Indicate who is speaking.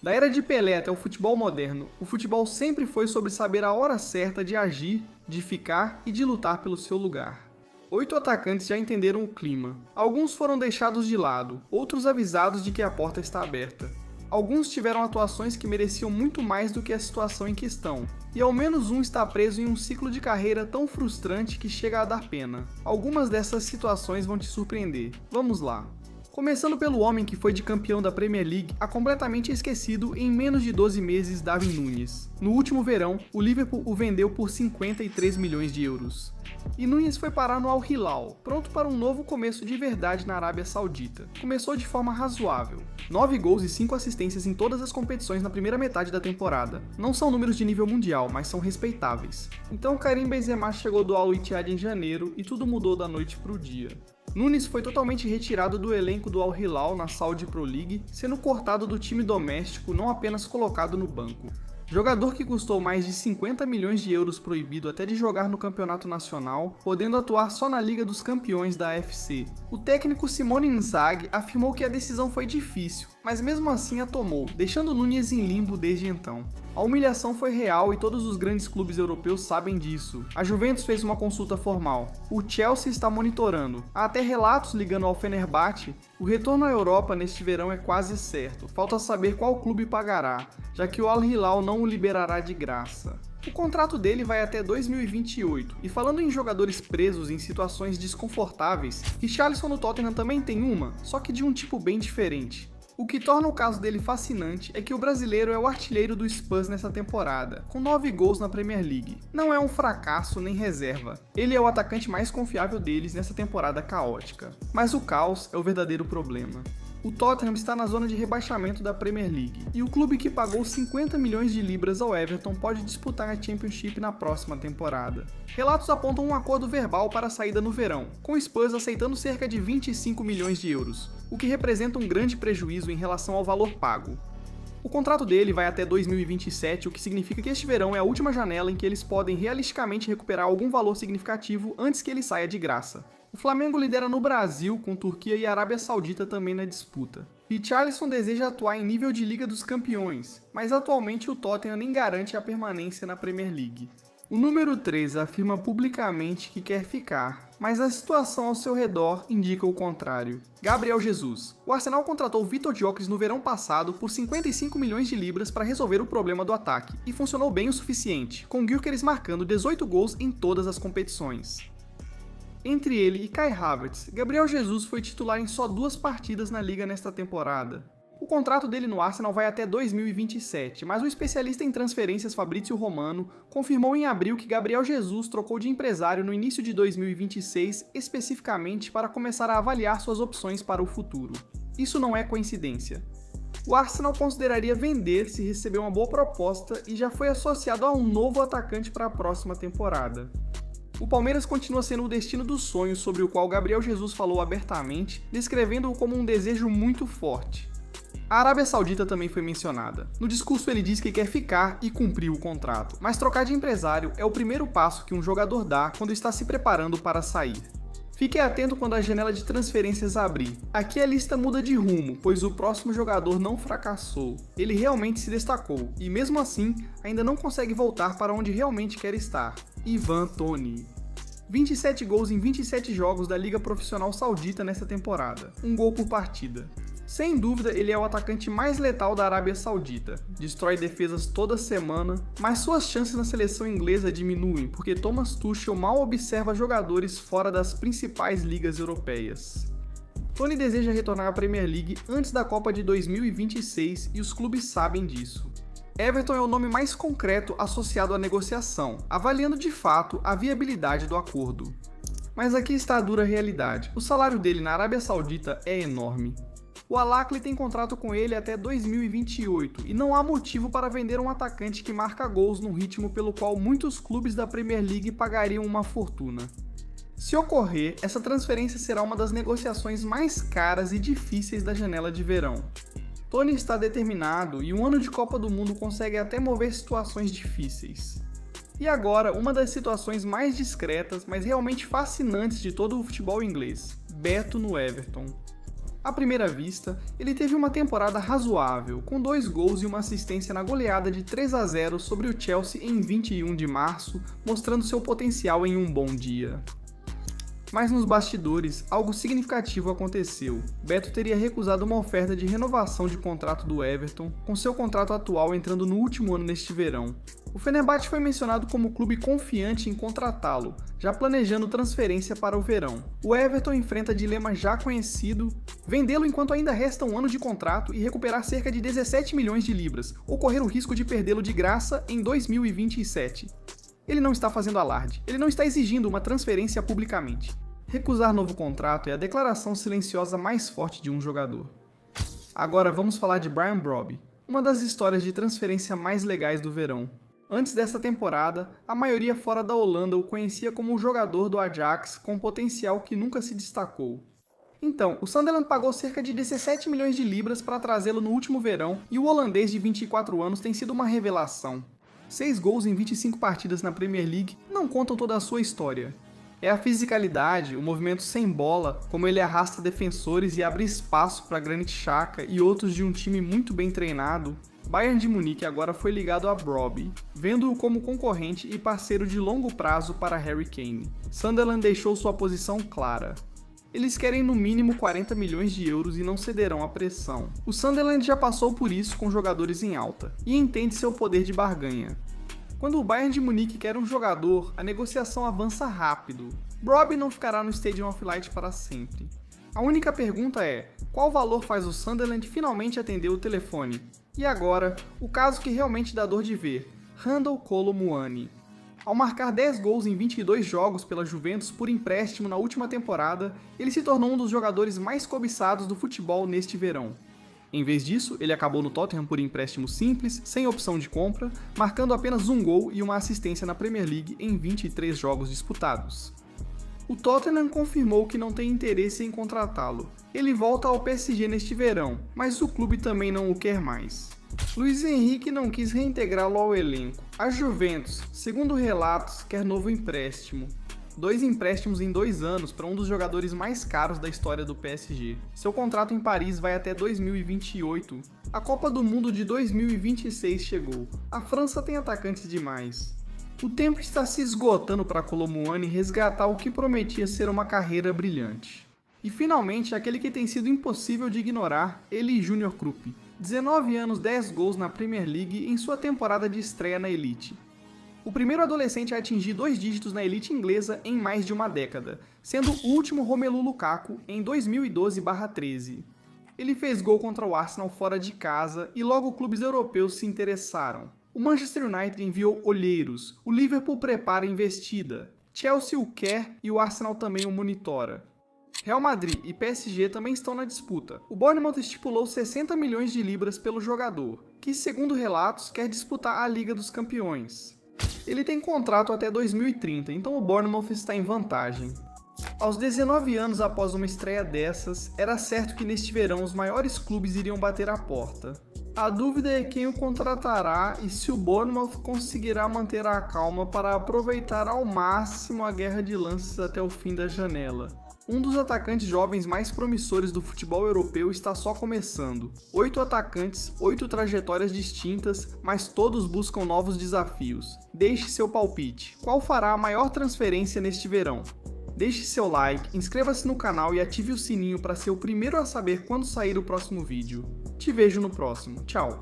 Speaker 1: Da era de Pelé até o futebol moderno, o futebol sempre foi sobre saber a hora certa de agir, de ficar e de lutar pelo seu lugar. 8 atacantes já entenderam o clima. Alguns foram deixados de lado, outros avisados de que a porta está aberta. Alguns tiveram atuações que mereciam muito mais do que a situação em questão, e ao menos um está preso em um ciclo de carreira tão frustrante que chega a dar pena. Algumas dessas situações vão te surpreender. Vamos lá. Começando pelo homem que foi de campeão da Premier League a completamente esquecido em menos de 12 meses, Darwin Núñez. No último verão, o Liverpool o vendeu por 53 milhões de euros. E Núñez foi parar no Al Hilal, pronto para um novo começo de verdade na Arábia Saudita. Começou de forma razoável. 9 gols e 5 assistências em todas as competições na primeira metade da temporada. Não são números de nível mundial, mas são respeitáveis. Então Karim Benzema chegou do Al Ittihad em janeiro e tudo mudou da noite para o dia. Núñez foi totalmente retirado do elenco do Al Hilal na Saudi Pro League, sendo cortado do time doméstico, não apenas colocado no banco. Jogador que custou mais de 50 milhões de euros proibido até de jogar no campeonato nacional, podendo atuar só na Liga dos Campeões da AFC. O técnico Simone Inzaghi afirmou que a decisão foi difícil, mas mesmo assim a tomou, deixando Núñez em limbo desde então. A humilhação foi real e todos os grandes clubes europeus sabem disso. A Juventus fez uma consulta formal. O Chelsea está monitorando. Há até relatos ligando ao Fenerbahçe. O retorno à Europa neste verão é quase certo. Falta saber qual clube pagará, já que o Al Hilal não o liberará de graça. O contrato dele vai até 2028, e falando em jogadores presos em situações desconfortáveis, Richarlison no Tottenham também tem uma, só que de um tipo bem diferente. O que torna o caso dele fascinante é que o brasileiro é o artilheiro do Spurs nessa temporada, com 9 gols na Premier League. Não é um fracasso nem reserva. Ele é o atacante mais confiável deles nessa temporada caótica. Mas o caos é o verdadeiro problema. O Tottenham está na zona de rebaixamento da Premier League, e o clube que pagou 50 milhões de libras ao Everton pode disputar a Championship na próxima temporada. Relatos apontam um acordo verbal para a saída no verão, com o Spurs aceitando cerca de 25 milhões de euros, o que representa um grande prejuízo em relação ao valor pago. O contrato dele vai até 2027, o que significa que este verão é a última janela em que eles podem realisticamente recuperar algum valor significativo antes que ele saia de graça. O Flamengo lidera no Brasil, com Turquia e Arábia Saudita também na disputa. Richarlison deseja atuar em nível de Liga dos Campeões, mas atualmente o Tottenham nem garante a permanência na Premier League. O número 3 afirma publicamente que quer ficar, mas a situação ao seu redor indica o contrário. Gabriel Jesus. O Arsenal contratou Vitor Gyökeres no verão passado por 55 milhões de libras para resolver o problema do ataque, e funcionou bem o suficiente, com Gyökeres marcando 18 gols em todas as competições. Entre ele e Kai Havertz, Gabriel Jesus foi titular em só 2 partidas na liga nesta temporada. O contrato dele no Arsenal vai até 2027, mas o especialista em transferências Fabrizio Romano confirmou em abril que Gabriel Jesus trocou de empresário no início de 2026, especificamente para começar a avaliar suas opções para o futuro. Isso não é coincidência. O Arsenal consideraria vender se receber uma boa proposta e já foi associado a um novo atacante para a próxima temporada. O Palmeiras continua sendo o destino dos sonhos sobre o qual Gabriel Jesus falou abertamente, descrevendo-o como um desejo muito forte. A Arábia Saudita também foi mencionada. No discurso ele diz que quer ficar e cumprir o contrato, mas trocar de empresário é o primeiro passo que um jogador dá quando está se preparando para sair. Fique atento quando a janela de transferências abrir. Aqui a lista muda de rumo, pois o próximo jogador não fracassou. Ele realmente se destacou, e mesmo assim, ainda não consegue voltar para onde realmente quer estar. Ivan Toney. 27 gols em 27 jogos da Liga Profissional Saudita nesta temporada, um gol por partida. Sem dúvida, ele é o atacante mais letal da Arábia Saudita. Destrói defesas toda semana, mas suas chances na seleção inglesa diminuem porque Thomas Tuchel mal observa jogadores fora das principais ligas europeias. Toney deseja retornar à Premier League antes da Copa de 2026 e os clubes sabem disso. Everton é o nome mais concreto associado à negociação, avaliando de fato a viabilidade do acordo. Mas aqui está a dura realidade: o salário dele na Arábia Saudita é enorme. O Al Ahly tem contrato com ele até 2028 e não há motivo para vender um atacante que marca gols num ritmo pelo qual muitos clubes da Premier League pagariam uma fortuna. Se ocorrer, essa transferência será uma das negociações mais caras e difíceis da janela de verão. Toney está determinado e um ano de Copa do Mundo consegue até mover situações difíceis. E agora, uma das situações mais discretas, mas realmente fascinantes de todo o futebol inglês: Beto no Everton. À primeira vista, ele teve uma temporada razoável, com 2 gols e uma assistência na goleada de 3-0 sobre o Chelsea em 21 de março, mostrando seu potencial em um bom dia. Mas nos bastidores, algo significativo aconteceu. Beto teria recusado uma oferta de renovação de contrato do Everton, com seu contrato atual entrando no último ano neste verão. O Fenerbahçe foi mencionado como clube confiante em contratá-lo, já planejando transferência para o verão. O Everton enfrenta dilema já conhecido: vendê-lo enquanto ainda resta um ano de contrato e recuperar cerca de 17 milhões de libras, ou correr o risco de perdê-lo de graça em 2027. Ele não está fazendo alarde, ele não está exigindo uma transferência publicamente. Recusar novo contrato é a declaração silenciosa mais forte de um jogador. Agora vamos falar de Brian Brobbey, uma das histórias de transferência mais legais do verão. Antes dessa temporada, a maioria fora da Holanda o conhecia como um jogador do Ajax com potencial que nunca se destacou. Então, o Sunderland pagou cerca de 17 milhões de libras para trazê-lo no último verão e o holandês de 24 anos tem sido uma revelação. 6 gols em 25 partidas na Premier League não contam toda a sua história. É a fisicalidade, o movimento sem bola, como ele arrasta defensores e abre espaço para Granit Xhaka e outros de um time muito bem treinado. Bayern de Munique agora foi ligado a Brobbey, vendo-o como concorrente e parceiro de longo prazo para Harry Kane. Sunderland deixou sua posição clara. Eles querem no mínimo 40 milhões de euros e não cederão à pressão. O Sunderland já passou por isso com jogadores em alta, e entende seu poder de barganha. Quando o Bayern de Munique quer um jogador, a negociação avança rápido. Brobbey não ficará no Stadium of Light para sempre. A única pergunta é: qual valor faz o Sunderland finalmente atender o telefone? E agora, o caso que realmente dá dor de ver: Randal Kolo Muani. Ao marcar 10 gols em 22 jogos pela Juventus por empréstimo na última temporada, ele se tornou um dos jogadores mais cobiçados do futebol neste verão. Em vez disso, ele acabou no Tottenham por empréstimo simples, sem opção de compra, marcando apenas 1 gol e uma assistência na Premier League em 23 jogos disputados. O Tottenham confirmou que não tem interesse em contratá-lo. Ele volta ao PSG neste verão, mas o clube também não o quer mais. Luiz Henrique não quis reintegrá-lo ao elenco. A Juventus, segundo relatos, quer novo empréstimo. 2 empréstimos em 2 anos para um dos jogadores mais caros da história do PSG. Seu contrato em Paris vai até 2028. A Copa do Mundo de 2026 chegou. A França tem atacantes demais. O tempo está se esgotando para Kolo Muani resgatar o que prometia ser uma carreira brilhante. E finalmente, aquele que tem sido impossível de ignorar, Elie Junior Krupp. 19 anos, 10 gols na Premier League em sua temporada de estreia na Elite. O primeiro adolescente a atingir 2 dígitos na elite inglesa em mais de uma década, sendo o último Romelu Lukaku em 2012/13. Ele fez gol contra o Arsenal fora de casa e logo clubes europeus se interessaram. O Manchester United enviou olheiros, o Liverpool prepara investida, Chelsea o quer e o Arsenal também o monitora. Real Madrid e PSG também estão na disputa. O Bournemouth estipulou 60 milhões de libras pelo jogador, que, segundo relatos, quer disputar a Liga dos Campeões. Ele tem contrato até 2030, então o Bournemouth está em vantagem. Aos 19 anos após uma estreia dessas, era certo que neste verão os maiores clubes iriam bater a porta. A dúvida é quem o contratará e se o Bournemouth conseguirá manter a calma para aproveitar ao máximo a guerra de lances até o fim da janela. Um dos atacantes jovens mais promissores do futebol europeu está só começando. 8 atacantes, 8 trajetórias distintas, mas todos buscam novos desafios. Deixe seu palpite. Qual fará a maior transferência neste verão? Deixe seu like, inscreva-se no canal e ative o sininho para ser o primeiro a saber quando sair o próximo vídeo. Te vejo no próximo. Tchau!